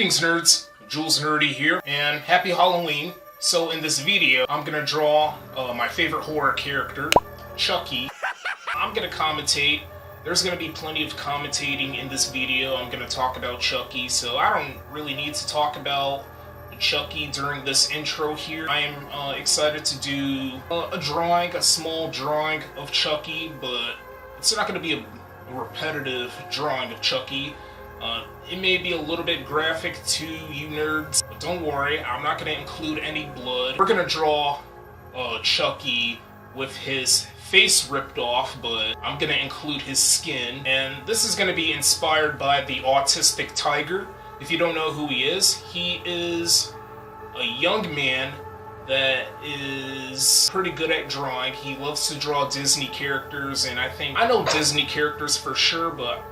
Greetings nerds, Jules Nerdy here, and happy Halloween. So in this video, I'm gonna draw my favorite horror character, Chucky. I'm gonna commentate. There's gonna be plenty of commentating in this video. I'm gonna talk about Chucky, so I don't really need to talk about Chucky during this intro here. I am excited to do a small drawing of Chucky, but it's not gonna be a repetitive drawing of Chucky. It may be a little bit graphic to you nerds, but don't worry, I'm not going to include any blood. We're going to draw Chucky with his face ripped off, but I'm going to include his skin. And this is going to be inspired by the autistic tiger. If you don't know who he is a young man that is pretty good at drawing. He loves to draw Disney characters, and I know Disney characters for sure, but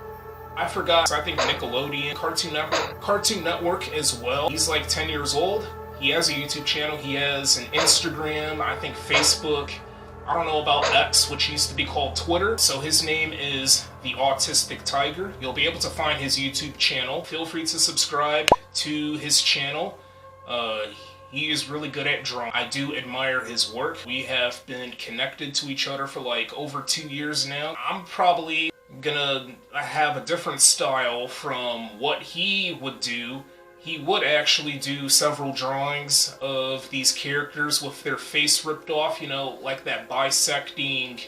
I forgot. I think Nickelodeon, Cartoon Network as well. He's like 10 years old. He has a YouTube channel. He has an Instagram, I think Facebook. I don't know about X, which used to be called Twitter. So his name is the Autistic Tiger. You'll be able to find his YouTube channel. Feel free to subscribe to his channel. He is really good at drawing. I do admire his work. We have been connected to each other for like over 2 years now. I'm probably gonna have a different style from what he would do. He would actually do several drawings of these characters with their face ripped off, you know, like that bisecting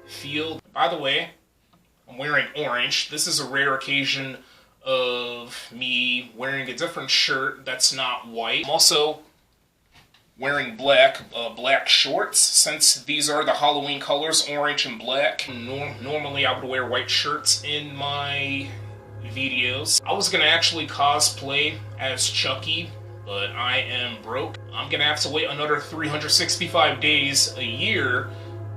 field. By the way, I'm wearing orange. This is a rare occasion of me wearing a different shirt that's not white. I'm also wearing black shorts, since these are the Halloween colors, orange and black. Normally I would wear white shirts in my videos. I was gonna actually cosplay as Chucky, but I am broke. I'm gonna have to wait another 365 days a year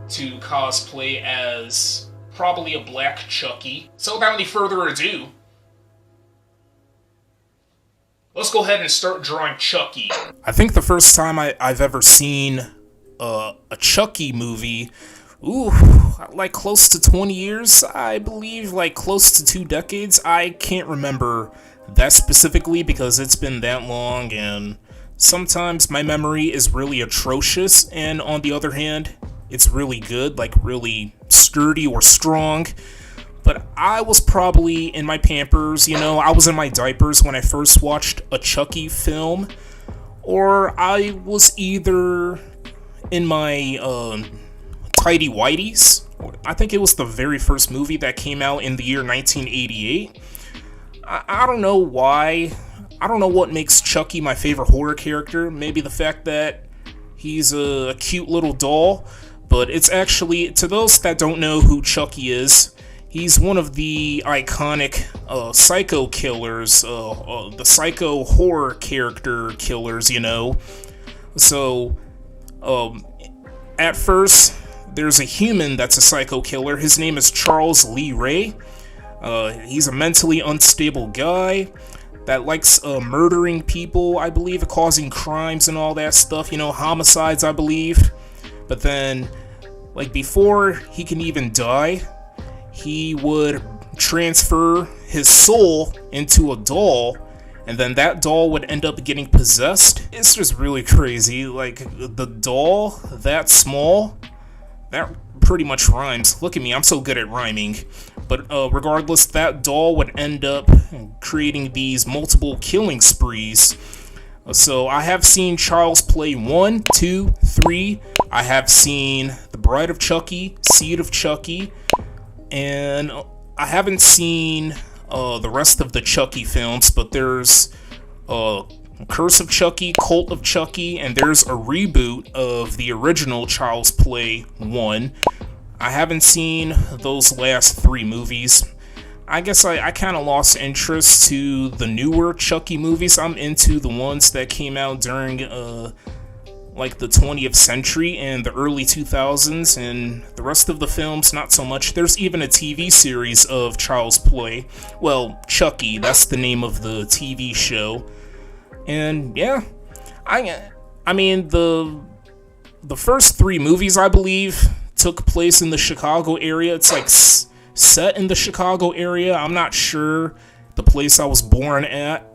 to cosplay as probably a black Chucky. So without any further ado, let's go ahead and start drawing Chucky. I think the first time I've ever seen a Chucky movie, like close to 20 years, I believe, like close to 2 decades. I can't remember that specifically because it's been that long, and sometimes my memory is really atrocious, and on the other hand, it's really good, like really sturdy or strong. But I was probably in my Pampers, you know, I was in my diapers when I first watched a Chucky film, or I was either in my tidy whities. I think it was the very first movie that came out in the year 1988. I don't know why. I don't know what makes Chucky my favorite horror character. Maybe the fact that he's a cute little doll, but it's actually, to those that don't know who Chucky is, he's one of the iconic psycho killers, the psycho horror character killers, you know. So, at first, there's a human that's a psycho killer. His name is Charles Lee Ray. He's a mentally unstable guy that likes murdering people, I believe, causing crimes and all that stuff, you know, homicides, I believe. But then, like, before he can even die, he would transfer his soul into a doll, and then that doll would end up getting possessed. It's just really crazy. Like, the doll, that small, that pretty much rhymes. Look at me, I'm so good at rhyming. But regardless, that doll would end up creating these multiple killing sprees. So I have seen Child's Play 1, 2, 3. I have seen The Bride of Chucky, Seed of Chucky, and I haven't seen the rest of the Chucky films, but there's Curse of Chucky, Cult of Chucky, and there's a reboot of the original Child's Play 1. I haven't seen those last 3 movies. I guess I kind of lost interest to the newer Chucky movies. I'm into the ones that came out during like the 20th century and the early 2000s, and the rest of the films, not so much. There's even a TV series of Child's Play. Well, Chucky, that's the name of the TV show. And yeah, I mean, the first 3 movies, I believe, took place in the Chicago area. It's like set in the Chicago area. I'm not sure the place I was born at.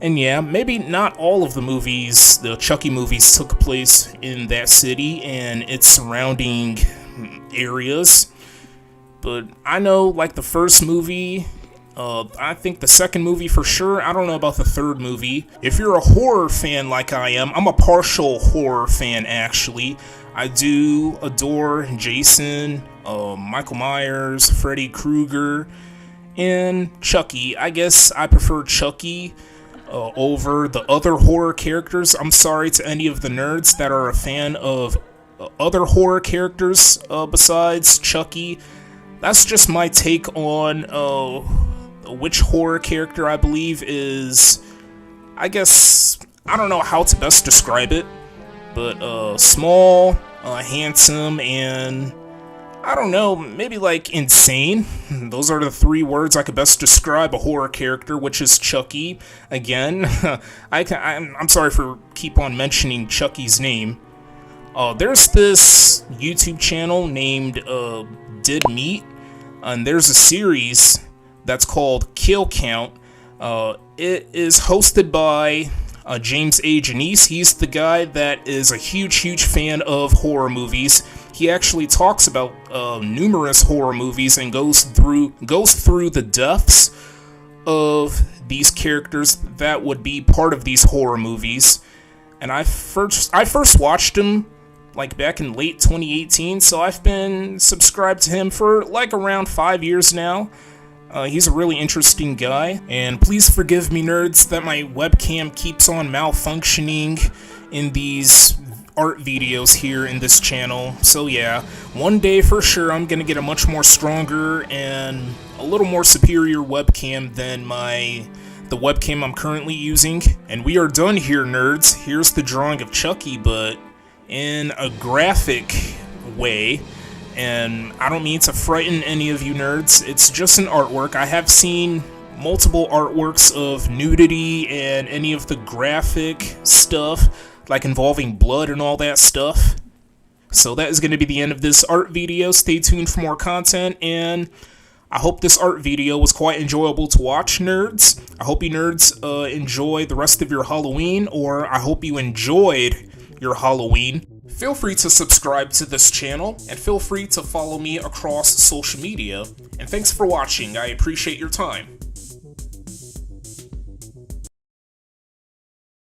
And yeah, maybe not all of the movies, the Chucky movies, took place in that city and its surrounding areas. But I know, like, the first movie, I think the second movie for sure. I don't know about the third movie. If you're a horror fan like I am, I'm a partial horror fan, actually. I do adore Jason, Michael Myers, Freddy Krueger, and Chucky. I guess I prefer Chucky over the other horror characters. I'm sorry to any of the nerds that are a fan of other horror characters besides Chucky. That's just my take on which horror character I believe is, I guess, I don't know how to best describe it, but small, handsome, and I don't know, maybe like insane. Those are the three words I could best describe a horror character, which is Chucky. Again, I'm sorry for keep on mentioning Chucky's name. There's this YouTube channel named Did Meat, and there's a series that's called Kill Count. It is hosted by James A. Janice. He's the guy that is a huge fan of horror movies. He actually talks about numerous horror movies and goes through the deaths of these characters that would be part of these horror movies. And I first watched him like back in late 2018, so I've been subscribed to him for like around 5 years now. He's a really interesting guy, and please forgive me, nerds, that my webcam keeps on malfunctioning in these art videos here in this channel. So yeah, one day for sure I'm gonna get a much more stronger and a little more superior webcam than the webcam I'm currently using. And we are done here, nerds. Here's the drawing of Chucky, but in a graphic way. And I don't mean to frighten any of you nerds, it's just an artwork. I have seen multiple artworks of nudity and any of the graphic stuff, like involving blood and all that stuff. So that is going to be the end of this art video. Stay tuned for more content, and I hope this art video was quite enjoyable to watch, nerds. I hope you nerds enjoy the rest of your Halloween, or I hope you enjoyed your Halloween. Feel free to subscribe to this channel, and feel free to follow me across social media. And thanks for watching. I appreciate your time.